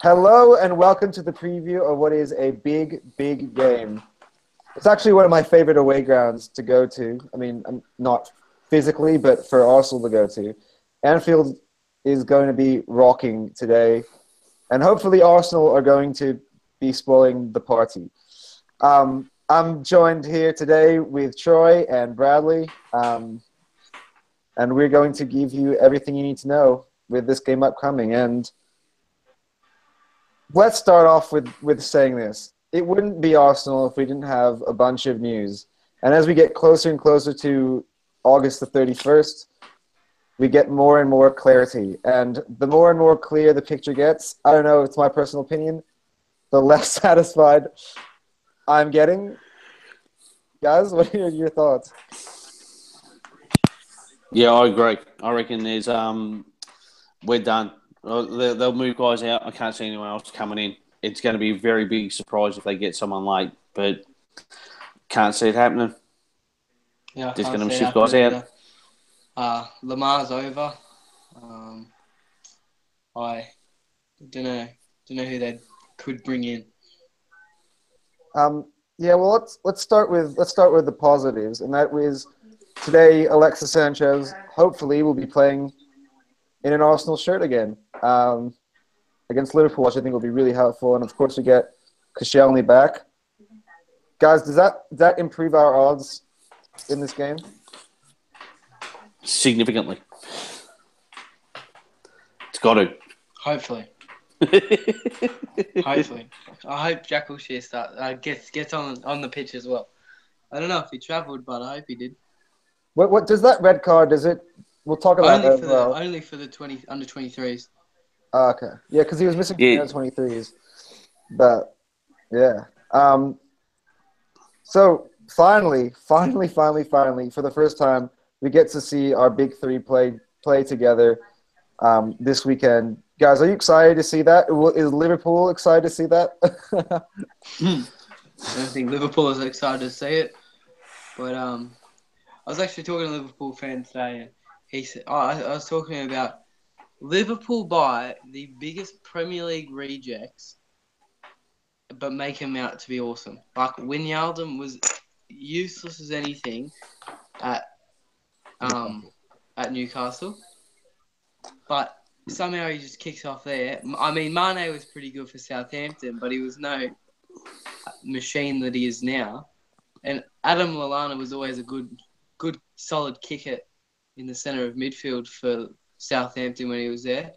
Hello and welcome to the preview of what is a big, big game. It's actually one of my favorite away grounds to go to. I mean, not physically, but for Arsenal to go to. Anfield is going to be rocking today, and hopefully Arsenal are going to be spoiling the party. I'm joined here today with Troy and Bradley, and we're going to give you everything you need to know with this game upcoming. And let's start off with saying this. It wouldn't be Arsenal if we didn't have a bunch of news. And as we get closer and closer to August the 31st, we get more and more clarity. And the more and more clear the picture gets, I don't know, it's my personal opinion, the less satisfied I'm getting. Guys, what are your thoughts? Yeah, I agree. I reckon we're done. They'll move guys out. I can't see anyone else coming in. It's going to be a very big surprise if they get someone late, but can't see it happening. Yeah, just going to shift guys out. Lamar's over. I don't know who they could bring in. Yeah, well, let's start with the positives, and that was today. Alexis Sanchez hopefully will be playing in an Arsenal shirt again against Liverpool, which I think will be really helpful. And of course, we get Koscielny back. Guys, does that improve our odds in this game? Significantly. It's got to. Hopefully. Hopefully. I hope Jack Wilshere gets on the pitch as well. I don't know if he travelled, but I hope he did. What does that red card? Does it? We'll talk about that as well. Only for the under 23s. Okay. Yeah, because he was missing under 23s. But yeah. So finally, for the first time, we get to see our big three play together this weekend. Guys, are you excited to see that? Is Liverpool excited to see that? I don't think Liverpool is excited to see it. But I was actually talking to a Liverpool fan today, and he said, I was talking about Liverpool buy the biggest Premier League rejects, but make him out to be awesome. Like, Wijnaldum was useless as anything at Newcastle, but somehow he just kicks off there. I mean, Mane was pretty good for Southampton, but he was no machine that he is now. And Adam Lallana was always a good, solid kicker in the centre of midfield for Southampton when he was there.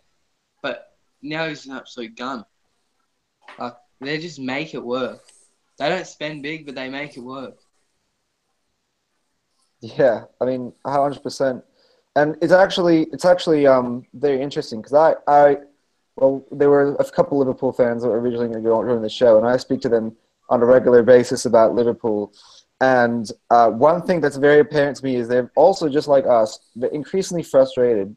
But now he's an absolute gun. Like, they just make it work. They don't spend big, but they make it work. Yeah, I mean, 100%. And it's actually very interesting because there were a couple Liverpool fans that were originally going to go on the show, and I speak to them on a regular basis about Liverpool. And one thing that's very apparent to me is they're also, just like us, they're increasingly frustrated,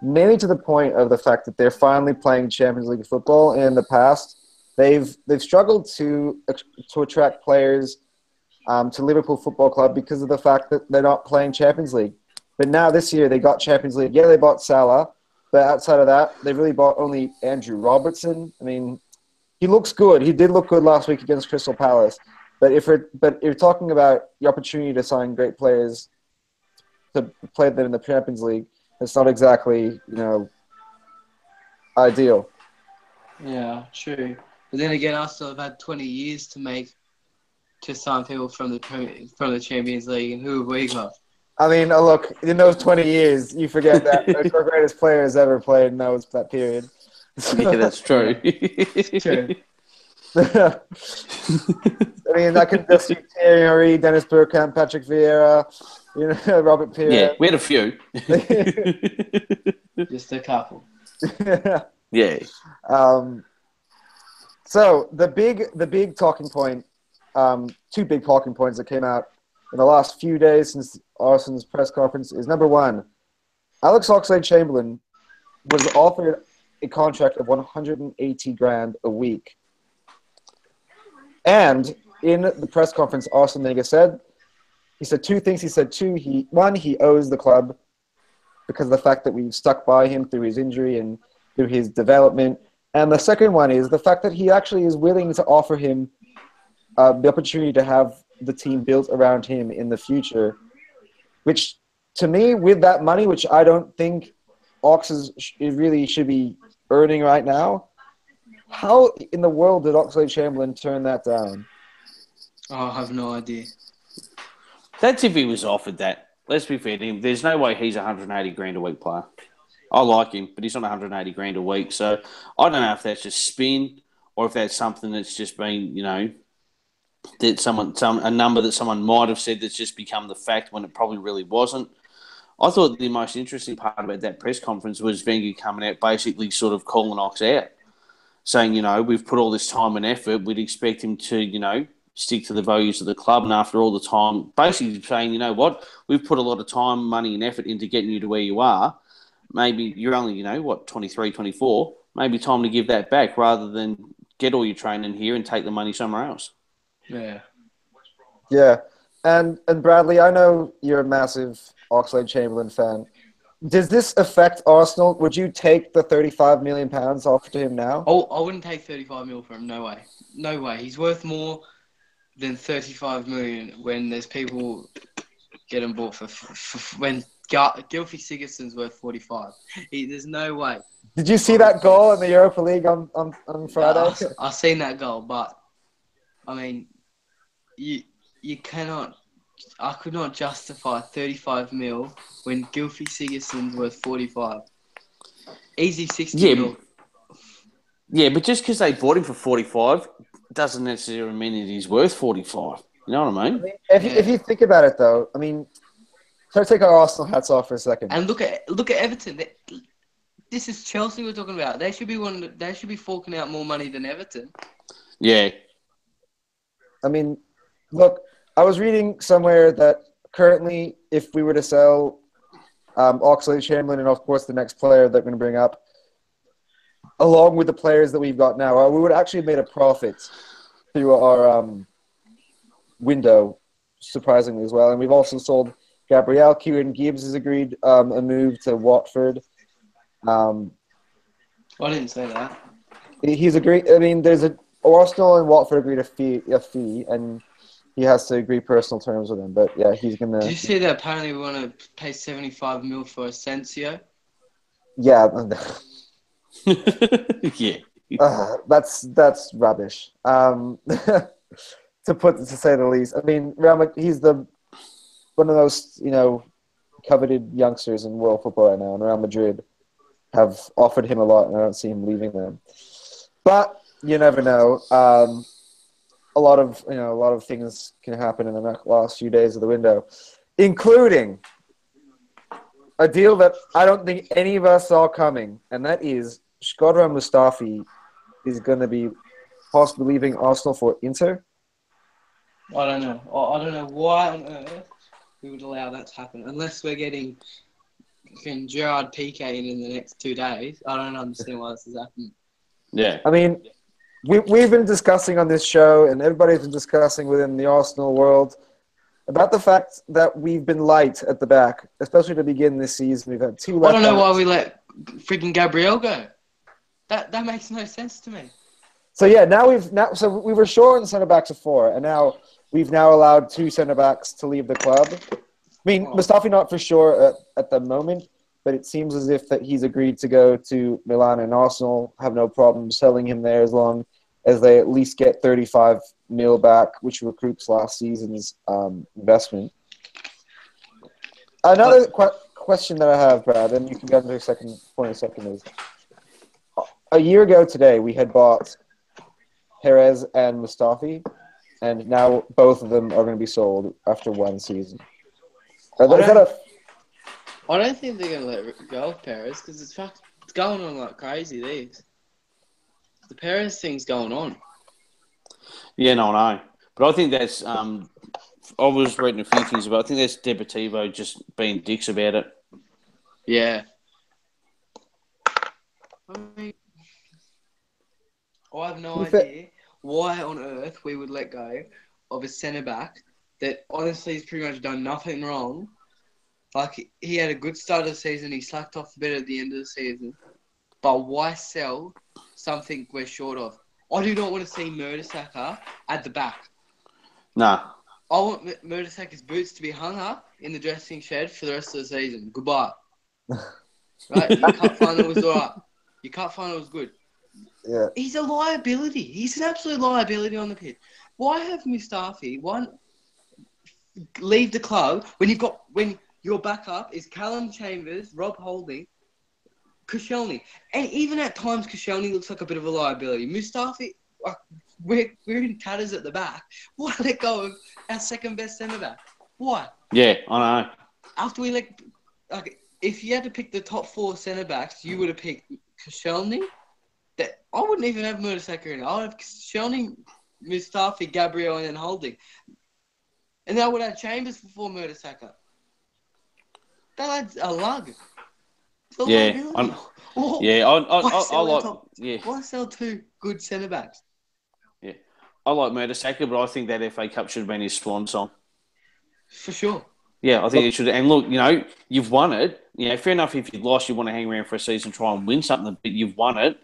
mainly to the point of the fact that they're finally playing Champions League football. And in the past, they've struggled to attract players to Liverpool Football Club because of the fact that they're not playing Champions League. But now this year they got Champions League. Yeah, they bought Salah, but outside of that, they really bought only Andrew Robertson. I mean, he looks good. He did look good last week against Crystal Palace. But if you're talking about the opportunity to sign great players to play them in the Champions League, it's not exactly, ideal. Yeah, true. But then again, I still have had 20 years to sign people from the Champions League, and who have we got? I mean, look, in those 20 years, you forget that our greatest players ever played in that period. Yeah, that's true. True. I mean, I can just see Thierry Henry, Dennis Bergkamp, Patrick Vieira, Robert Pires. Yeah, we had a few. Just a couple. Yeah. So the big talking point, two big talking points that came out in the last few days since Arsenal's press conference is, number one, Alex Oxlade-Chamberlain was offered a contract of $180,000 a week. And in the press conference, Arsene Wenger said two things. He said one, he owes the club because of the fact that we've stuck by him through his injury and through his development. And the second one is the fact that he actually is willing to offer him the opportunity to have the team built around him in the future, which to me, with that money, which I don't think Ox really should be earning right now, how in the world did Oxlade-Chamberlain turn that down? Oh, I have no idea. That's if he was offered that. Let's be fair to him. There's no way he's 180 grand a week player. I like him, but he's not 180 grand a week. So I don't know if that's just spin or if that's something that's just been, that a number that someone might have said that's just become the fact when it probably really wasn't. I thought the most interesting part about that press conference was Wenger coming out basically sort of calling Ox out, saying, we've put all this time and effort. We'd expect him to, stick to the values of the club. And after all the time, basically saying, you know what, we've put a lot of time, money and effort into getting you to where you are. Maybe you're only, 23, 24. Maybe time to give that back rather than get all your training here and take the money somewhere else. Yeah. Yeah. And Bradley, I know you're a massive Oxlade-Chamberlain fan. Does this affect Arsenal? Would you take the £35 million offered to him now? Oh, I wouldn't take 35 mil for him. No way. No way. He's worth more than 35 million when there's people getting bought for when Gylfi Sigurdsson's worth 45. There's no way. Did you see that goal in the Europa League on Friday? I've seen that goal, but I mean, you cannot. I could not justify 35 mil when Gylfi Sigurdsson's worth 45. Easy 60 mil. Yeah, but just because they bought him for 45 doesn't necessarily mean that he's worth 45. You know what I mean? If you think about it, though, I mean, try to take our Arsenal hats off for a second. And look at Everton. This is Chelsea we're talking about. They should be forking out more money than Everton. Yeah. I mean, look, I was reading somewhere that currently, if we were to sell Oxlade-Chamberlain and, of course, the next player they're going to bring up, along with the players that we've got now, we would actually have made a profit through our window, surprisingly as well. And we've also sold Gabriel. Kieran Gibbs has agreed a move to Watford. I didn't say that. He's agreed. I mean, Arsenal and Watford agreed a fee, and he has to agree personal terms with him. But yeah, he's gonna. Did you see that? Apparently, we want to pay 75 mil for Asensio. Yeah. Yeah. That's rubbish. To say the least. I mean, he's one of those coveted youngsters in world football right now, and Real Madrid have offered him a lot, and I don't see him leaving them. But you never know. A lot of things can happen in the last few days of the window, including a deal that I don't think any of us saw coming, and that is Shkodran Mustafi is going to be possibly leaving Arsenal for Inter. I don't know. I don't know why on earth we would allow that to happen, unless we're getting Gerard Piqué in the next 2 days. I don't understand why this is happening. Yeah. I mean, we've been discussing on this show, and everybody's been discussing within the Arsenal world about the fact that we've been light at the back, especially to begin this season. We've had 2 left. I don't know why we let freaking Gabriel go. That makes no sense to me. So yeah, so we were short on centre backs of 4, and now we've allowed 2 centre backs to leave the club. I mean, Mustafi not for sure at the moment, but it seems as if that he's agreed to go to Milan, and Arsenal have no problem selling him there as long as they at least get 35 mil back, which recoups last season's investment. Another question that I have, Brad, and you can get into a second point in a second, is a year ago today we had bought Perez and Mustafi, and now both of them are going to be sold after 1 season. I don't think they're going to let go of Perez because it's going on like crazy. The Perez thing's going on. Yeah, no, I know. But I think that's I was reading a few things about. I think that's Deportivo just being dicks about it. Yeah. I mean, I have no idea why on earth we would let go of a centre back that honestly has pretty much done nothing wrong. Like, he had a good start of the season. He slacked off a bit at the end of the season. But why sell something we're short of. I do not want to see Mertesacker at the back. Nah. I want Mertesacker's boots to be hung up in the dressing shed for the rest of the season. Goodbye. Right? Your cup final was all right. Your cup final was good. Yeah. He's a liability. He's an absolute liability on the pitch. Why have Mustafi leave the club when your backup is Callum Chambers, Rob Holding, Koscielny, and even at times Koscielny looks like a bit of a liability. Mustafi, we're in tatters at the back. Why let go of our second best centre back? Why? Yeah, I know. After we if you had to pick the top 4 centre backs, you would have picked Koscielny. That I wouldn't even have Mertesacker in. I would have Koscielny, Mustafi, Gabriel, and then Holding. And I would have Chambers before Mertesacker. That lad's a lug. It's a liability. I like. Yeah, Why sell 2 good centre backs? yeah, I like Mertesacker, but I think that FA Cup should have been his swan song. For sure. Yeah, I think it should. And look, you've won it. Fair enough. If you've lost, you want to hang around for a season, try and win something. But you've won it.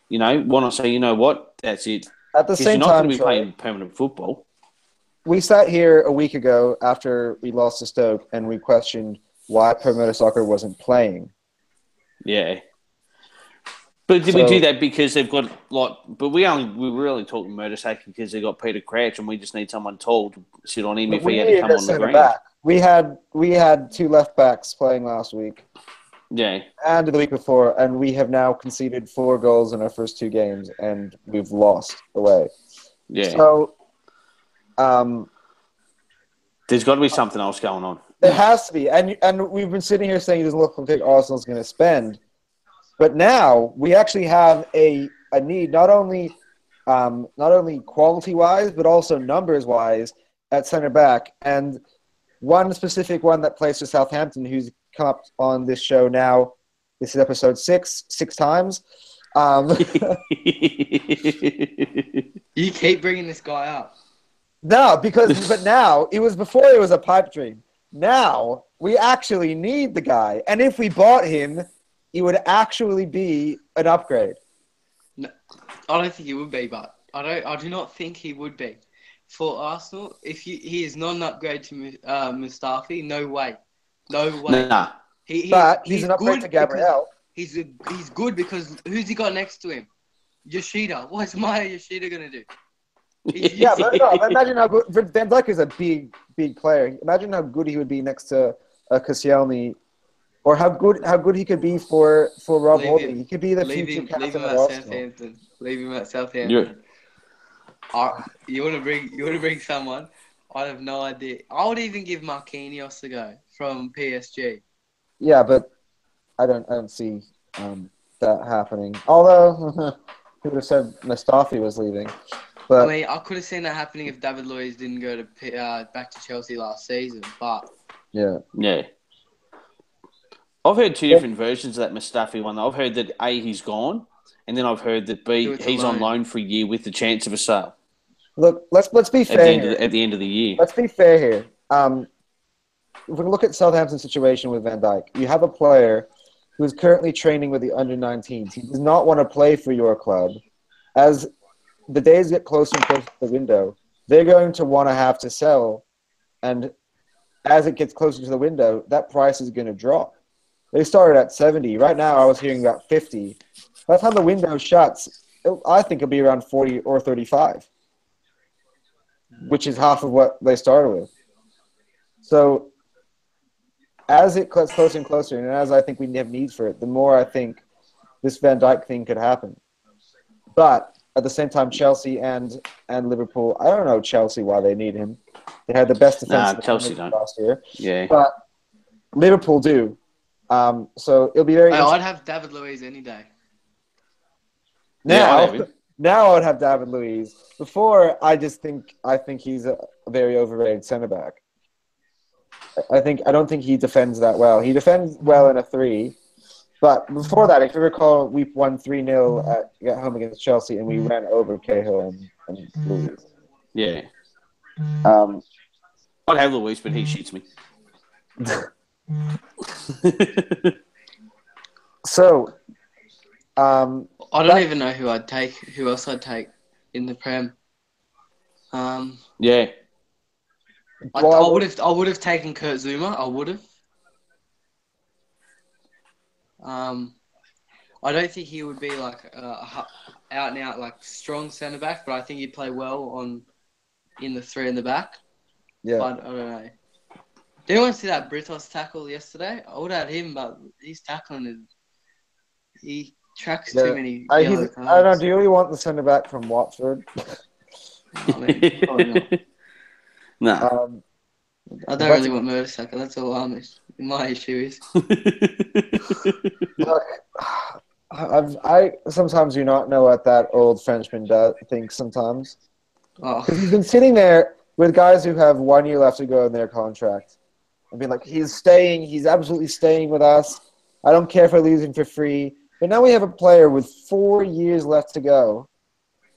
Why not say, you know what, that's it? At the same you're not time, going to be playing permanent football. We sat here a week ago after we lost to Stoke, and we questioned why Mertesacker wasn't playing. Yeah. But did we do that because they've got but we were really talking Mertesacker because they got Peter Crouch and we just need someone tall to sit on him if he had to come on the ground. Back. We had 2 left backs playing last week. Yeah. And the week before, and we have now conceded 4 goals in our first 2 games, and we've lost away. Yeah. So, there's got to be something else going on. There has to be, and we've been sitting here saying it doesn't look like Arsenal's going to spend, but now we actually have a need not only quality wise but also numbers wise at centre back, and one specific one that plays for Southampton who's come up on this show now. This is episode 6 times. You keep bringing this guy up. No, but now it was before it was a pipe dream. Now we actually need the guy, and if we bought him, it would actually be an upgrade. No, I don't think he would be, but I do not think he would be for Arsenal. If he is not an upgrade to Mustafi, no way. Nah. He's an upgrade to Gabriel. He's good because who's he got next to him? Yoshida. What's Maya Yoshida gonna do? But imagine how good Van Dijk is a big player. Imagine how good he would be next to Koscielny, or how good he could be for Rob Holding. He could be the future captain of Arsenal. Leave him at Southampton. You want to bring someone? I have no idea. I would even give Marquinhos a go from PSG. Yeah, but I don't see that happening. Although, who would have said Mustafi was leaving? But, I could have seen that happening if David Luiz didn't go to back to Chelsea last season. But yeah. I've heard 2 different versions of that Mustafi one. I've heard that A, he's gone, and then I've heard that B, he's on loan for a year with the chance of a sale. Look, let's be fair at the end of the year. Let's be fair here. If we look at Southampton's situation with Van Dijk, you have a player who is currently training with the under-19s. He does not want to play for your club. As the days get closer and closer to the window, they're going to want to have to sell. And as it gets closer to the window, that price is going to drop. They started at 70. Right now, I was hearing about 50. By the time the window shuts, I think it'll be around 40 or 35, which is half of what they started with. So as it gets closer and closer, and as I think we have needs for it, the more I think this Van Dijk thing could happen. But at the same time, Chelsea and Liverpool, I don't know Chelsea why they need him. They had the best defense Chelsea don't. last year. Yeah. But Liverpool do. So it'll be very I'd have David Luiz any day. Now I would have David Luiz. Before, I think he's a very overrated centre back. I don't think he defends that well. He defends well in a 3. But before that, if you recall, we won 3-0 at home against Chelsea, and we ran over Cahill and Luiz. Yeah. I'd have Luiz, but he shoots me. So, I don't even know who I'd take. Who else I'd take in the Prem? Yeah. I would have taken Kurt Zuma. I would have. I don't think he would be like out and out like strong centre back, but I think he'd play well in the three in the back. Yeah. But I don't know. Did anyone see that Britos tackle yesterday? I would have had him, but he's tackling he tracks too many yellow cards. I don't know. Do you really want the centre back from Watford? I mean, probably not. No. I don't really want Mertesacker. That's all my issue is. Look, I sometimes do not know what that old Frenchman thinks sometimes. Because he's been sitting there with guys who have 1 year left to go in their contract. And being like, he's absolutely staying with us. I don't care if I lose him for free. But now we have a player with 4 years left to go,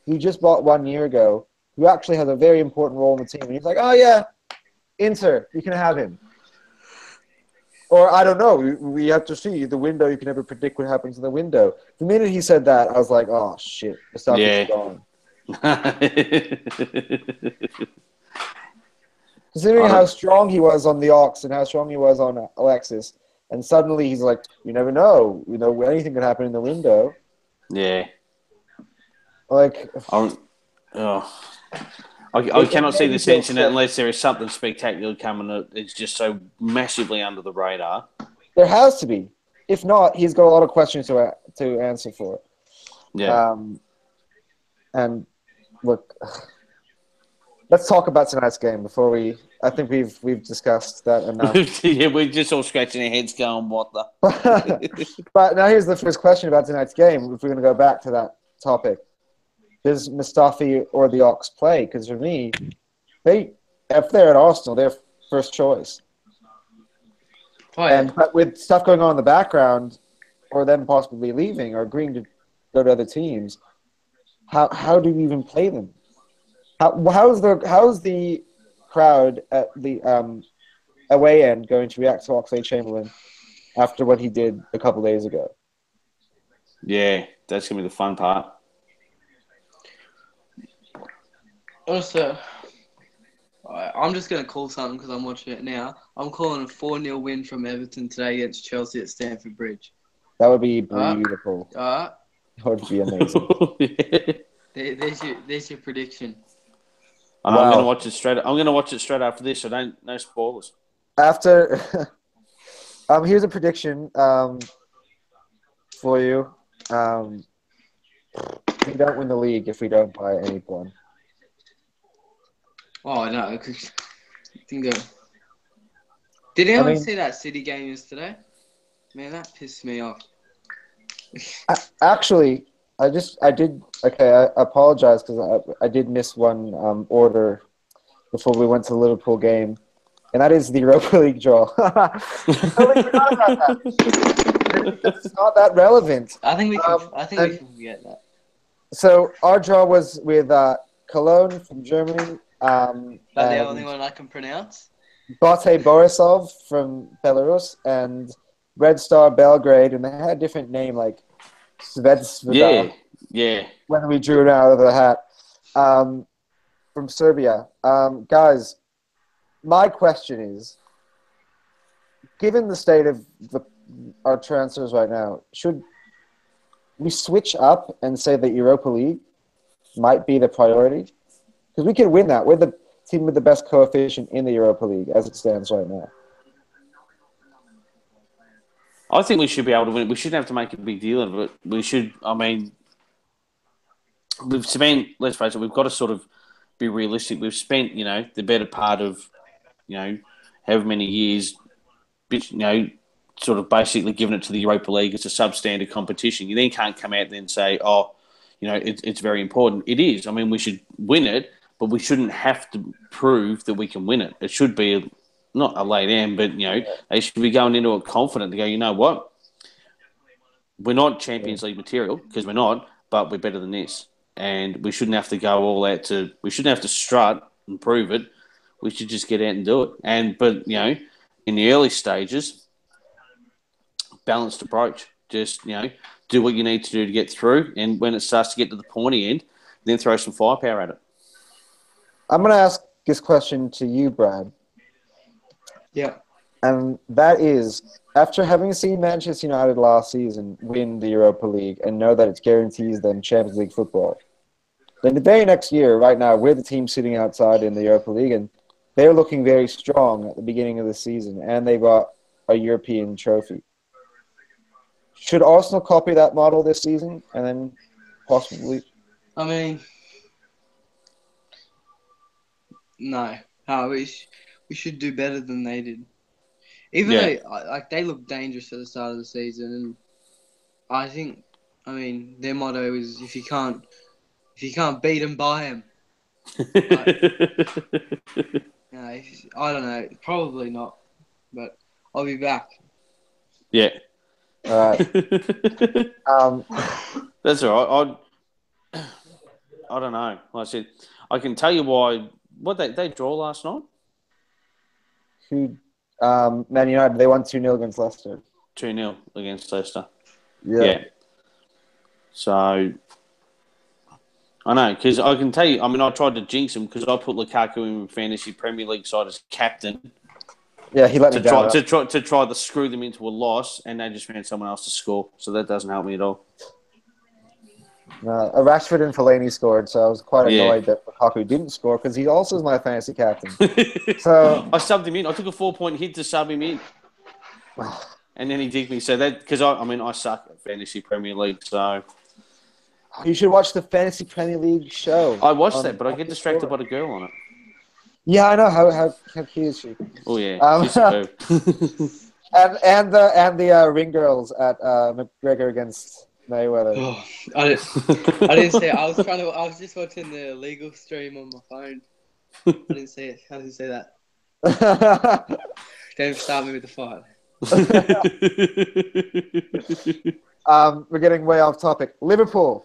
who just bought 1 year ago, who actually has a very important role in the team. And he's like, oh yeah, Inter, you can have him. Or I don't know, we have to see the window. You can never predict what happens in the window. The minute he said that, I was like, oh shit, the stuff is gone. Considering how strong he was on the Ox and how strong he was on Alexis, and suddenly he's like, you never know. You know, anything could happen in the window. Yeah. Like, I cannot see the sense in it unless there is something spectacular coming. It's just so massively under the radar. There has to be. If not, he's got a lot of questions to answer for. Yeah. And look, let's talk about tonight's game before we. I think we've discussed that enough. Yeah, we're just all scratching our heads, going, "What the?" But now here's the first question about tonight's game. If we're going to go back to that topic. Does Mustafi or the Ox play? Because for me, if they're at Arsenal, they're first choice. Oh, yeah. But with stuff going on in the background, or them possibly leaving or agreeing to go to other teams, how do you even play them? How's the crowd at the away end going to react to Oxlade-Chamberlain after what he did a couple days ago? Yeah, that's gonna be the fun part. Also, I'm just going to call something because I'm watching it now. I'm calling a 4-0 win from Everton today against Chelsea at Stamford Bridge. That would be beautiful. That would be amazing. There's your prediction. And wow. I'm going to watch it straight after this, so no spoilers. After, here's a prediction for you. We don't win the league if we don't buy anyone. Oh, no. Did anyone see that City game yesterday? Man, that pissed me off. Actually, I apologize because I did miss one order before we went to the Liverpool game, and that is the Europa League draw. I totally forgot about that. It's not that relevant. I think we can forget that. So our draw was with Cologne from Germany. But the only one I can pronounce? Bate Borisov from Belarus and Red Star Belgrade, and they had a different name like Zvezda. Yeah. When we drew it out of the hat. From Serbia. Guys, my question is, given the state of our transfers right now, should we switch up and say that Europa League might be the priority? Because we can win that. We're the team with the best coefficient in the Europa League as it stands right now. I think we should be able to win. We shouldn't have to make a big deal of it. We should, we've spent, let's face it, we've got to sort of be realistic. We've spent, the better part of, however many years, sort of basically giving it to the Europa League. It's a substandard competition. You then can't come out there and say, it's very important. It is. We should win it, but we shouldn't have to prove that we can win it. It should be not a lay down, but, they should be going into it confident to go, you know what? We're not Champions League material because we're not, but we're better than this. And we shouldn't have to go all out we shouldn't have to strut and prove it. We should just get out and do it. But in the early stages, balanced approach. Just, do what you need to do to get through. And when it starts to get to the pointy end, then throw some firepower at it. I'm going to ask this question to you, Brad. Yeah. And that is, after having seen Manchester United last season win the Europa League and know that it guarantees them Champions League football, then the very next year, right now, we're the team sitting outside in the Europa League, and they're looking very strong at the beginning of the season, and they got a European trophy. Should Arsenal copy that model this season and then possibly? I mean, no. We should do better than they did. Even though they looked dangerous at the start of the season, and I think, their motto is if you can't beat them, buy them. I don't know, probably not, but I'll be back. Yeah. All right. That's all right. I don't know. Like I said, I can tell you why. What they draw last night? Man United, they won 2-0 against Leicester. 2-0 against Leicester. Yeah. So, I know, because I can tell you, I tried to jinx him because I put Lukaku in Fantasy Premier League side as captain. Yeah, he let me down. To try to screw them into a loss, and they just found someone else to score. So that doesn't help me at all. Rashford and Fellaini scored, so I was quite annoyed that Lukaku didn't score because he also is my fantasy captain. So I subbed him in. I took a 4-point hit to sub him in, and then he digged me. So that because I suck at Fantasy Premier League. So you should watch the Fantasy Premier League show. I watched that, but I get distracted by the girl on it. Yeah, I know how cute is she. Oh yeah, she's superb. and the ring girls at McGregor against Mayweather. Oh, I didn't see it. I was just watching the legal stream on my phone. I didn't see it. I didn't see that. Don't start me with the fight. We're getting way off topic. Liverpool.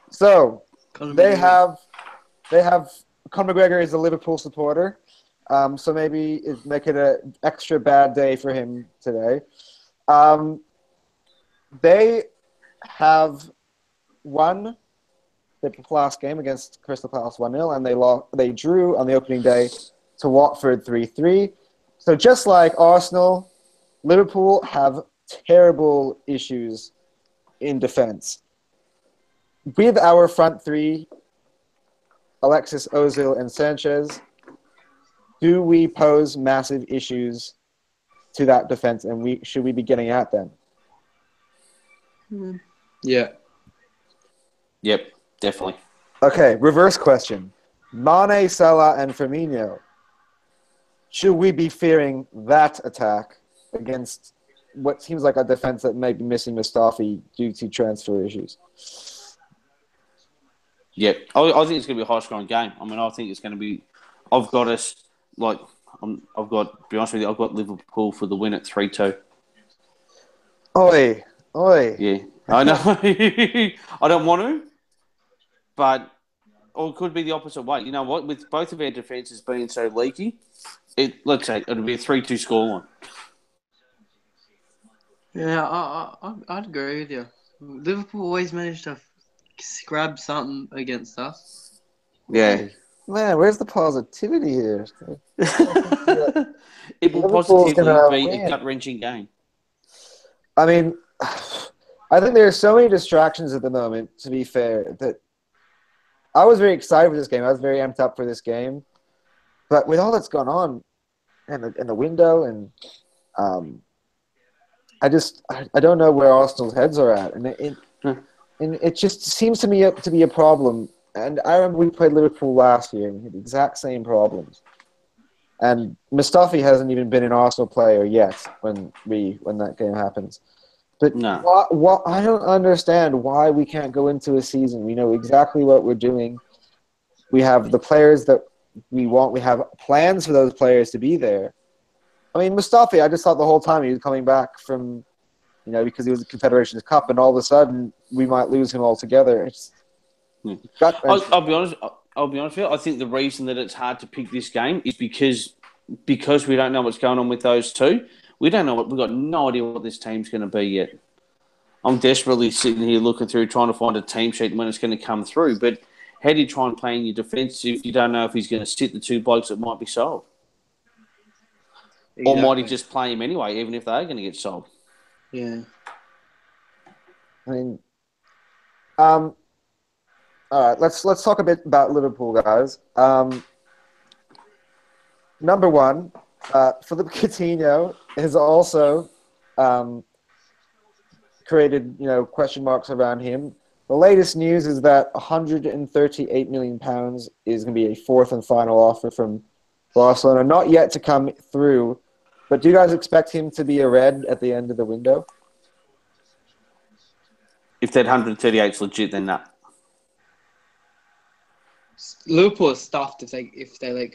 So they have Conor McGregor is a Liverpool supporter. So maybe make it an extra bad day for him today. They have won the last game against Crystal Palace 1-0, and they drew on the opening day to Watford 3-3. So just like Arsenal, Liverpool have terrible issues in defense. With our front three, Alexis, Ozil, and Sanchez, do we pose massive issues to that defense, and should we be getting at them? Yeah. Yep, definitely. Okay, reverse question. Mane, Salah, and Firmino. Should we be fearing that attack against what seems like a defense that may be missing Mustafi due to transfer issues? Yep, I think it's going to be a high-scoring game. I think it's going to be. I've got us like to be honest with you, I've got Liverpool for the win at 3-2. Oi. Yeah, I know. I don't want to, but or it could be the opposite way. You know what? With both of our defences being so leaky, let's say it'll be a 3-2 scoreline. Yeah, I'd agree with you. Liverpool always managed to grab something against us. Yeah. Man, where's the positivity here? It will positively be a gut-wrenching game. I mean, I think there are so many distractions at the moment, to be fair, that I was very excited for this game. I was very amped up for this game. But with all that's gone on and the window, and I don't know where Arsenal's heads are at. And it just seems to me to be a problem. And I remember we played Liverpool last year and we had the exact same problems. And Mustafi hasn't even been an Arsenal player yet when that game happens. But no. I don't understand why we can't go into a season. We know exactly what we're doing. We have the players that we want. We have plans for those players to be there. I mean, Mustafi, I just thought the whole time he was coming back from, because he was the Confederations Cup, and all of a sudden we might lose him altogether. I'll be honest. I'll be honest with you. I think the reason that it's hard to pick this game is because we don't know what's going on with those two. We don't know we've got no idea what this team's going to be yet. I'm desperately sitting here looking through, trying to find a team sheet when it's going to come through. But how do you try and play in your defence if you don't know if he's going to sit the two blokes that might be sold? Exactly. Or might he just play him anyway, even if they are going to get sold? Yeah. I mean, all right. Let's talk a bit about Liverpool, guys. Number one, Philippe Coutinho has also created question marks around him. The latest news is that £138 million is going to be a fourth and final offer from Barcelona, not yet to come through. But do you guys expect him to be a red at the end of the window? If that 138 is legit, then no. Liverpool is stuffed if they like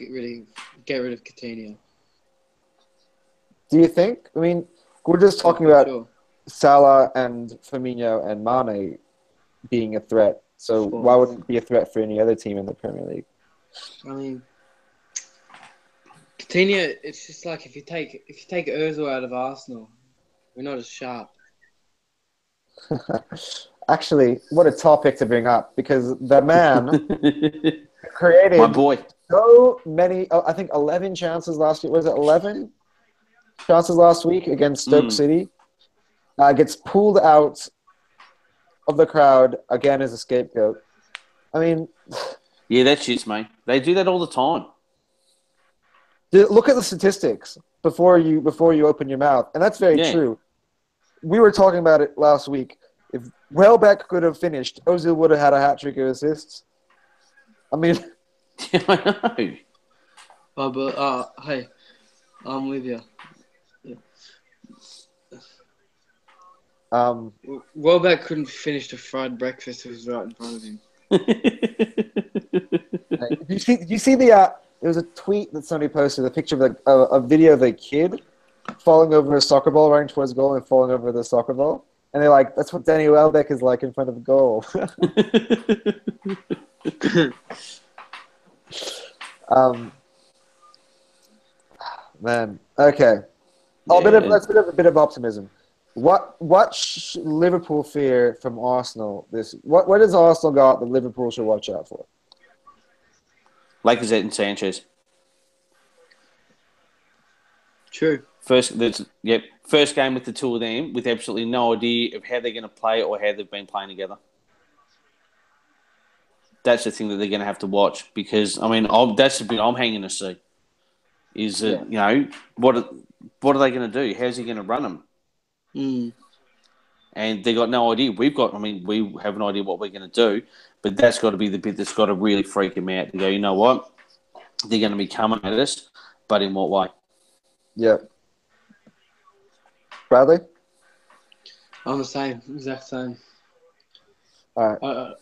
get rid of Coutinho. Do you think? I mean, we're just talking about Salah and Firmino and Mane being a threat. So why wouldn't it be a threat for any other team in the Premier League? I mean, Coutinho, it's just like if you take Ozil out of Arsenal, we're not as sharp. Actually, what a topic to bring up, because the man created my boy so many, I think 11 chances last week. Was it 11 chances last week against Stoke City? Gets pulled out of the crowd again as a scapegoat. I mean... Yeah, that's shit, mate. They do that all the time. Look at the statistics before you open your mouth, and that's very true. We were talking about it last week. If Welbeck could have finished, Ozil would have had a hat-trick of assists. I mean... Yeah, I know. Oh, but, hey, I'm with you. Yeah. Welbeck couldn't finish the fried breakfast that was right in front of him. Did you see the... there was a tweet that somebody posted, a picture of a video of a kid falling over a soccer ball, running towards the goal and falling over the soccer ball. And they're like, that's what Danny Welbeck is like in front of the goal. Man, okay. Let's a bit of optimism. What Liverpool fear from Arsenal? What has Arsenal got that Liverpool should watch out for? Lacazette and Sanchez. True. First game with the two of them, with absolutely no idea of how they're going to play or how they've been playing together. That's the thing that they're going to have to watch, because I mean, that's the bit I'm hanging to see. Is that what are they going to do? How's he going to run them? And they got no idea. We have an idea what we're going to do, but that's got to be the bit that's got to really freak them out to go, you know what? They're going to be coming at us, but in what way? Yeah. Bradley? I'm the same, exact same. All right.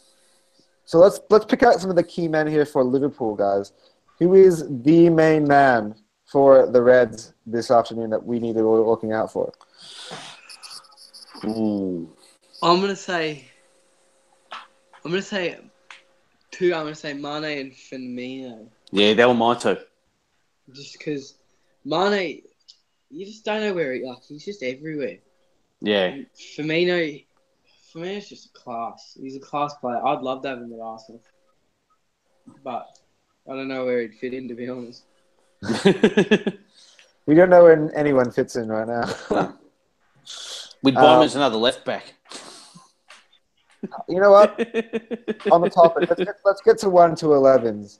So let's pick out some of the key men here for Liverpool, guys. Who is the main man for the Reds this afternoon that we need to be looking out for? Ooh. I'm gonna say two. I'm gonna say Mane and Firmino. Yeah, they were mine too. Just because Mane, you just don't know where he's just everywhere. Yeah. And Firmino's just a class. He's a class player. I'd love to have him at Arsenal, but I don't know where he'd fit in, to be honest. We don't know where anyone fits in right now. No. We'd buy him as another left back. You know what? On the topic, let's get to 1 to 11s.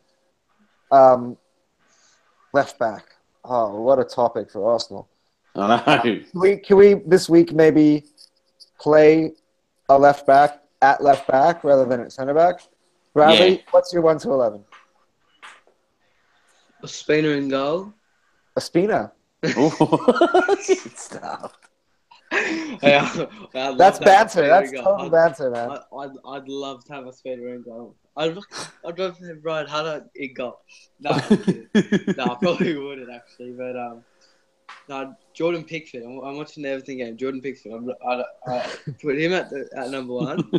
Left back. Oh, what a topic for Arsenal. I know. Can we this week maybe play a left back at left back rather than at centre back? Bradley, what's your 1 to 11? Ospina in goal. Ospina. Stop. That's banter. That's total banter, man. I'd love to have a Ospina in goal. I'd love to have Brian Hunter in goal. No, I probably wouldn't actually. But no, Jordan Pickford. I'm watching the Everton game. Jordan Pickford. I put him at number 1.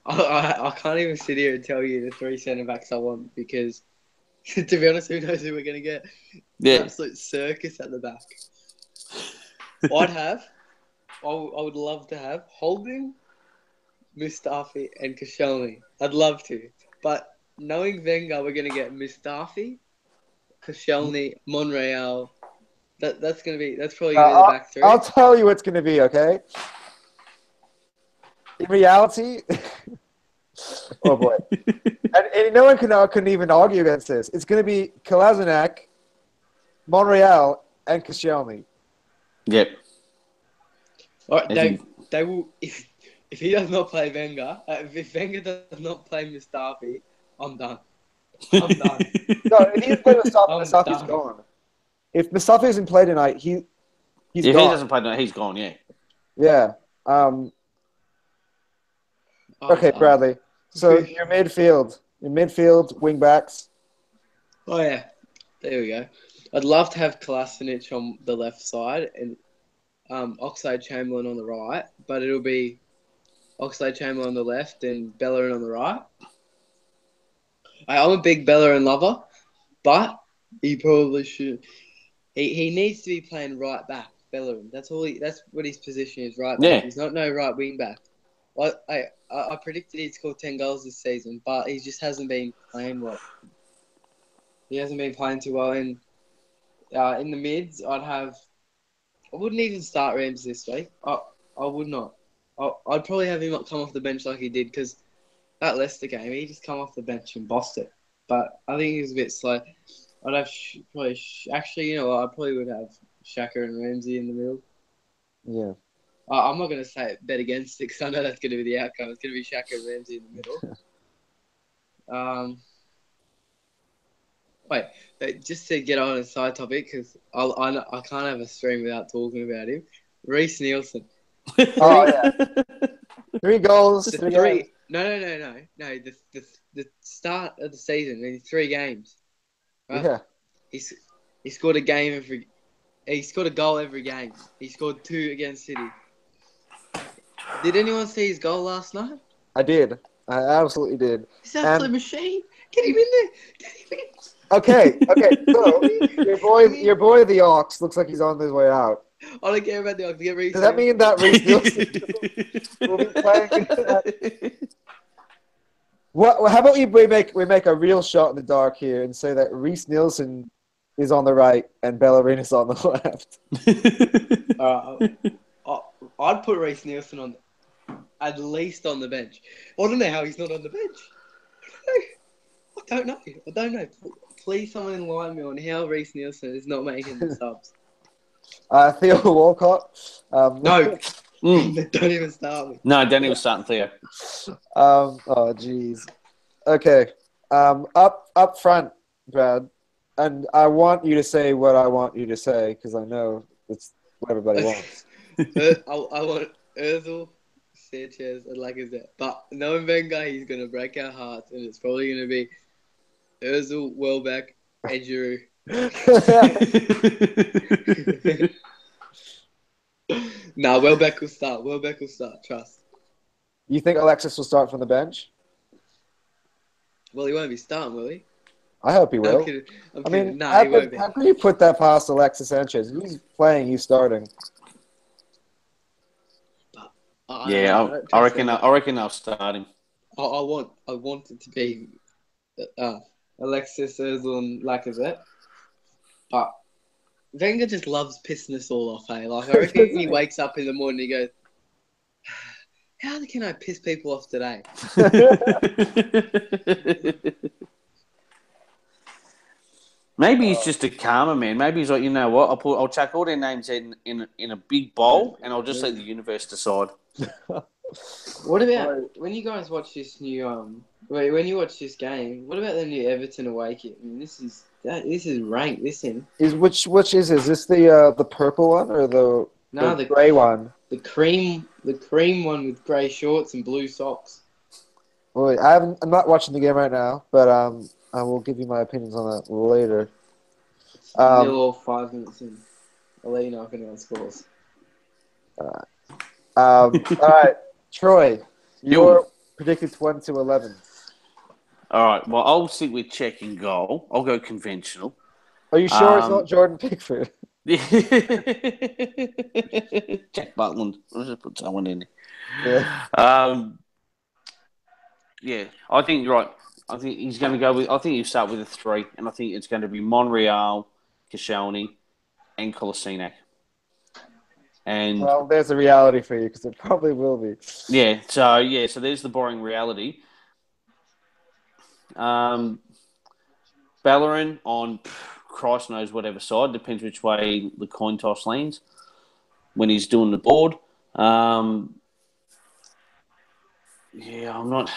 I can't even sit here and tell you the 3 centre backs I want, because to be honest, who knows who we're going to get. Yeah. absolute circus at the back. I would love to have Holding, Mustafi, and Koscielny. I'd love to. But knowing Wenger, we're going to get Mustafi, Koscielny, Monreal. That's probably going to be the back three. I'll tell you what's going to be, okay? In reality, oh boy. And no one couldn't even argue against this. It's going to be Kolasinac, Monreal, and Koscielny. Yep. All right, they will if he does not play Wenger, if Wenger does not play Mustafi, I'm done. I'm done. No, if he doesn't play Mustafi, Mustafi's done. gone. If Mustafi isn't played tonight, he's if gone. he doesn't play tonight, he's gone. Yeah. Yeah. Okay, Bradley. So your midfield, wing backs. Oh yeah, there we go. I'd love to have Kolasinac on the left side and Oxlade-Chamberlain on the right, but it'll be Oxlade-Chamberlain on the left and Bellerin on the right. I'm a big Bellerin lover, but he probably should. He needs to be playing right back, Bellerin. That's what his position is, right back. Yeah. He's not no right wing back. I predicted he'd score 10 goals this season, but he just hasn't been playing well. He hasn't been playing too well. And in the mids, I wouldn't even start Rams this week. I would not. I'd probably have him come off the bench like he did because that Leicester game, he just come off the bench and bossed it. But I think he was a bit slow. I'd have actually, you know what? I probably would have Xhaka and Ramsey in the middle. Yeah. I'm not going to bet against it because I know that's going to be the outcome. It's going to be Xhaka and Ramsey in the middle. Wait, just to get on a side topic because I can't have a stream without talking about him. Reece Nielsen. Oh yeah. 3 goals. The 3 three. games. No. The start of the season in 3 games. Right? Yeah. He scored a game every. He scored a goal every game. He scored 2 against City. Did anyone see his goal last night? I did. I absolutely did. He's an absolute machine. Get him in there. Get him in. Okay. So your boy the Ox looks like he's on his way out. I don't care about the Ox. Get Reece. Does that mean that Reece Nielsen will be playing? What? How about we make a real shot in the dark here and say that Reece Nielsen is on the right and Bellerin is on the left? I'd put Reece Nielsen at least on the bench. I don't know how he's not on the bench. I don't know. Please, someone enlighten me on how Reece Nielsen is not making the subs. Theo Walcott. No. Don't even start me. No, don't even start Theo. Oh, jeez. Okay. Up front, Brad. And I want you to say what I want you to say because I know it's what everybody wants. I want Ozil, Sanchez, and Lacazette. But knowing Wenger, he's going to break our hearts, and it's probably going to be Ozil, Welbeck, and Giroud. Welbeck will start. Trust. You think Alexis will start from the bench? Well, he won't be starting, will he? I hope he will. I'm kidding. I mean, he won't be. how can you put that past Alexis Sanchez? He's playing. He's starting. I reckon I'll start him. I want it to be Alexis, Ozil, and Lacazette. But Wenger just loves pissing us all off, hey? Like, I reckon he wakes up in the morning and he goes, how can I piss people off today? Maybe he's just a karma man. Maybe he's like, you know what? I'll chuck all their names in a big bowl, and I'll just let the universe decide. What about when you guys watch this new when you watch this game? What about the new Everton away kit? I mean, this is rank. This which is this the purple one or the grey one? The cream one with grey shorts and blue socks. Well, I'm not watching the game right now, but I will give you my opinions on that later. Nil all 5 minutes in. I'll let you know if anyone scores. All right, Troy, you're predicted 1-11. All right, well, I'll stick with check and goal. I'll go conventional. Are you sure it's not Jordan Pickford? Jack Butland. I'll just put someone in there. Yeah. I think you're right. I think he's going to go with. I think he'll start with a 3, and I think it's going to be Monreal, Koscielny, and Kolasinac. And Well, there's a reality for you because it probably will be. so there's the boring reality. Bellerin on Christ knows whatever side, depends which way the coin toss leans when he's doing the board. I'm not.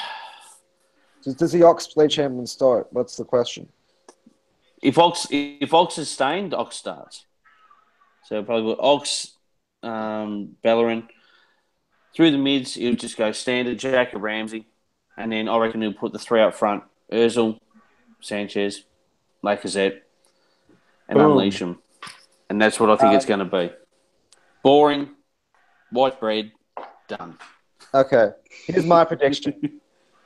Does the Ox play champion start? That's the question. If Ox is staying, the Ox starts. So probably with Ox, Bellerin. Through the mids, he'll just go standard Jack or Ramsey. And then I reckon he'll put the 3 up front. Ozil, Sanchez, Lacazette, and unleash them. And that's what I think it's going to be. Boring, white bread, done. Okay. Here's my prediction.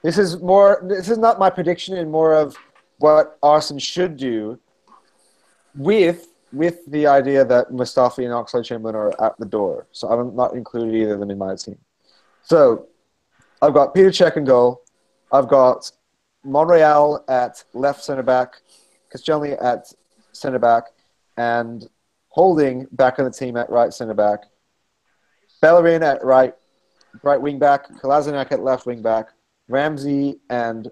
This is not my prediction and more of what Arsenal should do with the idea that Mustafi and Oxlade-Chamberlain are at the door. So I'm not included either of them in my team. So I've got Peter Cech in goal. I've got Monreal at left centre-back, Koscielny at centre-back, and Holding back on the team at right centre-back. Bellerin at right wing-back, Kolasinac at left wing-back, Ramsey and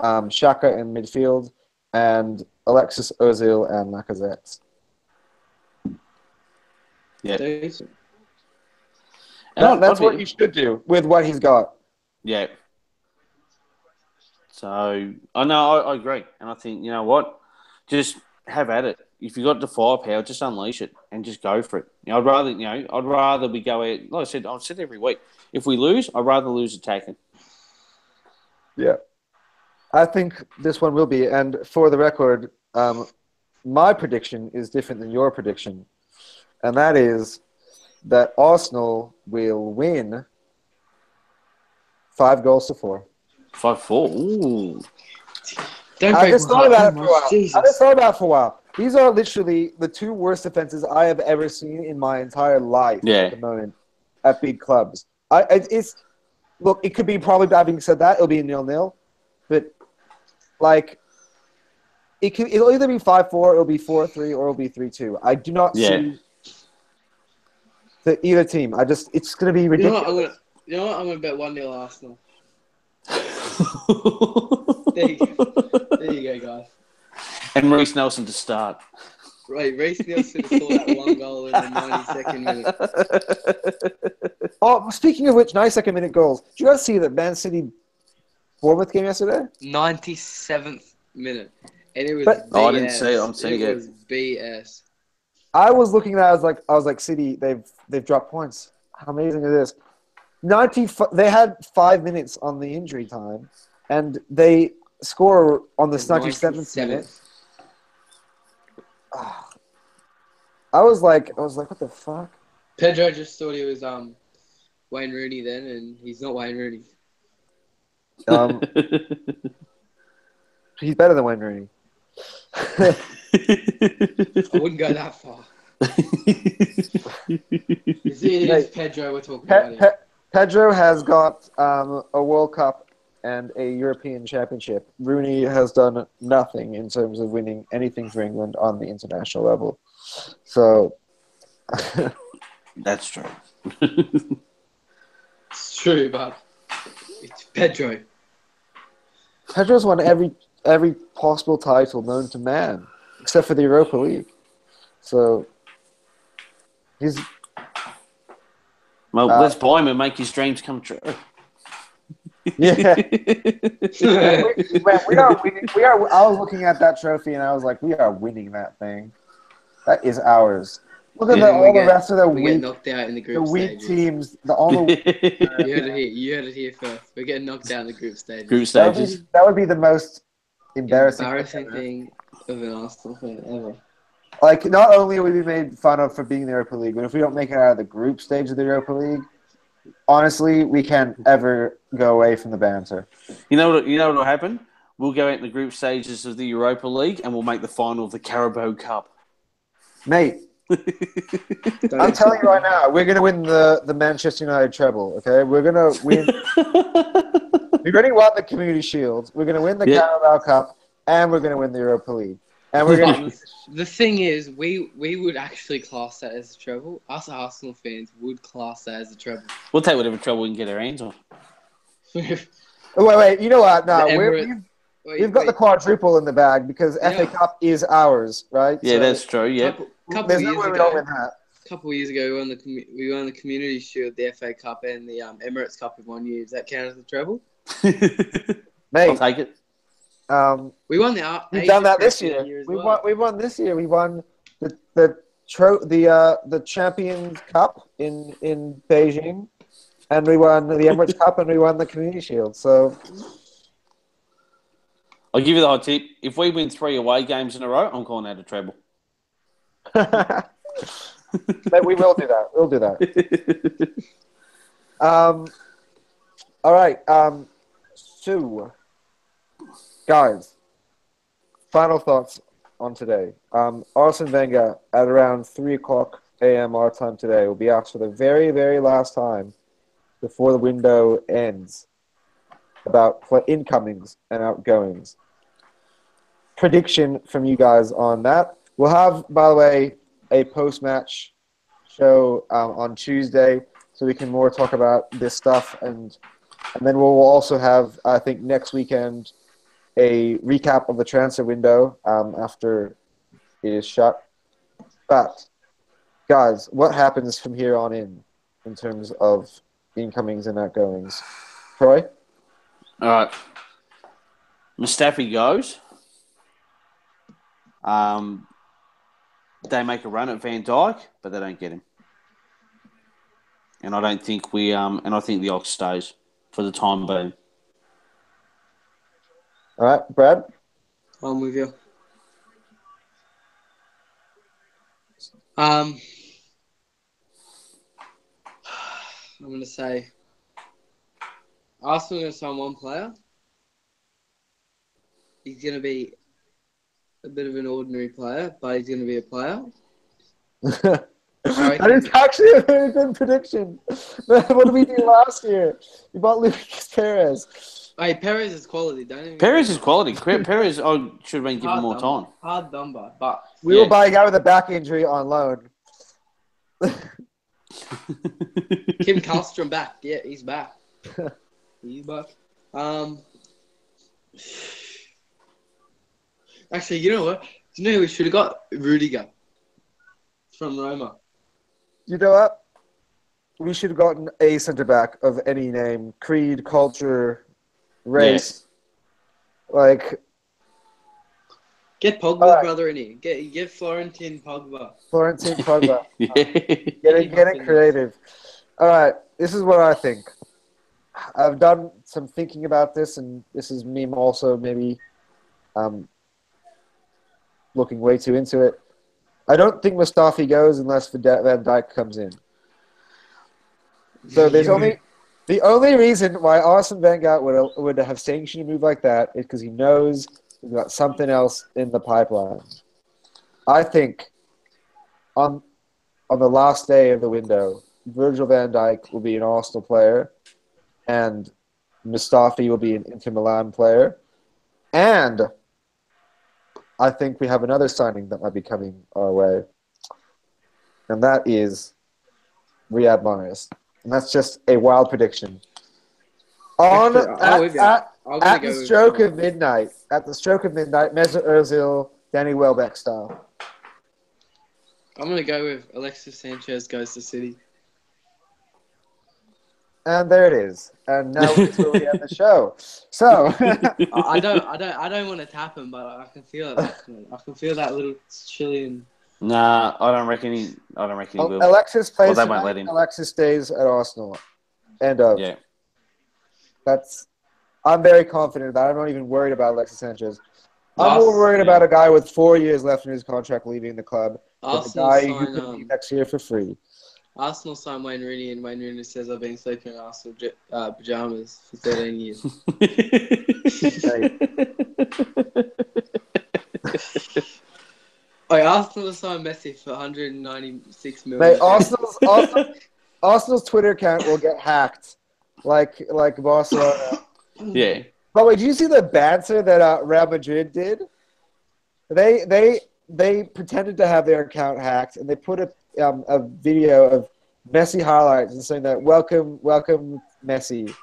Xhaka in midfield, and Alexis Ozil and Lacazette. Yeah. That's what you should do with what he's got. Yeah. So, I agree. And I think, you know what? Just have at it. If you've got the firepower, just unleash it and just go for it. I'd rather we go out. Like I've said every week, if we lose, I'd rather lose attacking. Yeah. I think this one will be. And for the record, my prediction is different than your prediction. And that is that Arsenal will win 5-4. 5-4. Ooh. I just thought about it for a while. These are literally the 2 worst defenses I have ever seen in my entire life at the moment at big clubs. Look, it could be probably, having said that, it'll be 0-0. But, it'll either be 5-4, it'll be 4-3, or it'll be 3-2. I do not see either team. It's going to be ridiculous. You know what? I'm going to bet 1-0 Arsenal. There you go, guys. And Reece Nelson to start. Right, Reece Nelson scored that 1 goal in the 92nd minute. Oh, speaking of which, 92nd minute goals. Did you guys see that Man City Bournemouth game yesterday? 97th minute. And it was BS. I didn't see it. I'm seeing it. It was BS. I was looking at it, I was like, City, they've dropped points. How amazing is this? They had 5 minutes on the injury time, and they score on the 97th minute. I was like, what the fuck? Pedro just thought he was Wayne Rooney then, and he's not Wayne Rooney. He's better than Wayne Rooney. I wouldn't go that far. It is Pedro we're talking about here. Pedro has got a World Cup and a European Championship. Rooney has done nothing in terms of winning anything for England on the international level. So that's true. It's true, but it's Pedro. Pedro's won every possible title known to man, except for the Europa League. So he's. Well, let's buy him and make his dreams come true. Yeah. we are winning. I was looking at that trophy and I was like, we are winning that thing. That is ours. Look at all the rest of the weak. Get knocked out in the group weak stages. teams. You heard it here first. We're getting knocked out in the group stages. That would be the most embarrassing thing of an Arsenal fan ever. Like, not only will we be made fun of for being in the Europa League, but if we don't make it out of the group stage of the Europa League, honestly, we can't ever go away from the banter. You know what will happen? we'll go out in the group stages of the Europa League and we'll make the final of the Carabao Cup. Mate, I'm telling you right now, we're going to win the Manchester United treble, okay? We're going to win. We've already won the Community Shield. We're going to win the Carabao Cup, and we're going to win the Europa League. And we're going to. The thing is, we would actually class that as a treble. Us Arsenal fans would class that as a treble. We'll take whatever treble we can get our hands on. Wait. You know what? No, we've got the quadruple in the bag because FA Cup is ours, right? Yeah, so that's true. Yeah. There's no way we don't win that. A couple of years ago, we won the Community Shield, the FA Cup, and the Emirates Cup in 1 year. Does that count as a treble? Mate, I'll take it. We won the. We've done that this year. We won this year. We won the Champions Cup in Beijing, and we won the Emirates Cup, and we won the Community Shield. So I'll give you the hot tip: if we win 3 away games in a row, I'm calling that a treble. But we will do that. We'll do that. All right. So, guys, final thoughts on today. Arsene Wenger at around 3 o'clock a.m. our time today will be asked for the very, very last time before the window ends about incomings and outgoings. Prediction from you guys on that. We'll have, by the way, a post-match show on Tuesday so we can more talk about this stuff. And then we'll also have, I think, next weekend a recap of the transfer window after it is shut. But, guys, what happens from here on in terms of incomings and outgoings? Troy? All right. Mustafi goes. They make a run at Van Dijk, but they don't get him. And I don't think I think the Ox stays for the time being. All right, Brad? I'm with you. I'm going to say Arsenal are going to sign one player. He's going to be a bit of an ordinary player, but he's going to be a player. That is actually a very good prediction. What did we do last year? We bought Lucas Perez. Hey, Perez is quality, don't you? Perez is quality. Perez should have been given more time. Hard done by, but we will buy a guy with a back injury on loan. Kim Kallstrom back. Yeah, he's back. He's back. Actually, you know what? Do you know we should have got Rudiger from Roma? You know what? We should have gotten a centre-back of any name, creed, culture, race. Yeah. Like, get Pogba's brother in here. Get Florentin Pogba. Florentin Pogba. Get it creative. All right, this is what I think. I've done some thinking about this, and this is me also maybe looking way too into it. I don't think Mustafi goes unless Van Dijk comes in. So there's the only reason why Arsene Wenger would have sanctioned a move like that is because he knows he's got something else in the pipeline. I think on the last day of the window, Virgil van Dijk will be an Arsenal player, and Mustafi will be an Inter Milan player, and I think we have another signing that might be coming our way, and that is Riyad Mahrez. And that's just a wild prediction. At the stroke of midnight, Mesut Ozil, Danny Welbeck style. I'm going to go with Alexis Sanchez goes to City. And there it is. And now it's where we end the show. So I don't want to tap him, but I can feel it. I can feel that little Chilean. Nah, I don't reckon he will. Alexis plays. Well, they won't let him. Alexis stays at Arsenal. End of. Yeah. I'm very confident that I'm not even worried about Alexis Sanchez. I'm more worried about a guy with 4 years left in his contract leaving the club. A guy who could be next year for free. Arsenal signed Wayne Rooney, and Wayne Rooney says I've been sleeping in Arsenal pajamas for 13 years. Arsenal signed Messi for 196 million. Mate, Arsenal's Twitter account will get hacked, like Barcelona. Yeah. By the way, did you see the banter that Real Madrid did? They pretended to have their account hacked, and they put a video of Messi highlights and saying that welcome Messi,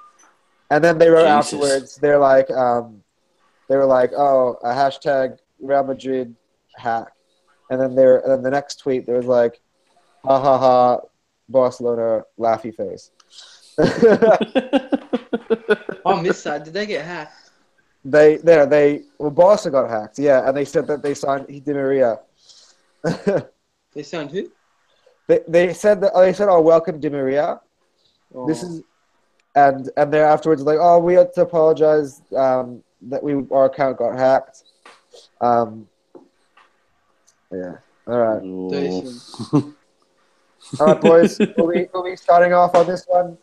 and then they wrote afterwards they were like oh, a hashtag Real Madrid hack, and then the next tweet there was like ha ha ha Barcelona laughy face. I missed that. Did they get hacked? Barca got hacked, yeah, and they said that they signed Di Maria. They signed who? They said oh, welcome Di Maria. Oh. This is and then afterwards like, oh, we have to apologize that our account got hacked. Yeah. All right. Decent. All right, boys. We'll be starting off on this one.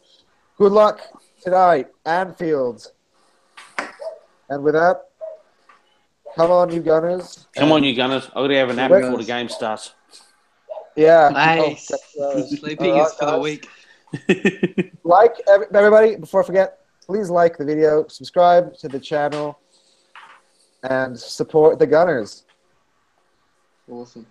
Good luck tonight, Anfield. And with that, come on, you Gunners. Come on, you Gunners. I've got to have a nap before the game starts. Yeah. Nice. All Sleeping right, is for the weak. Everybody, before I forget, please like the video, subscribe to the channel, and support the Gunners. Awesome.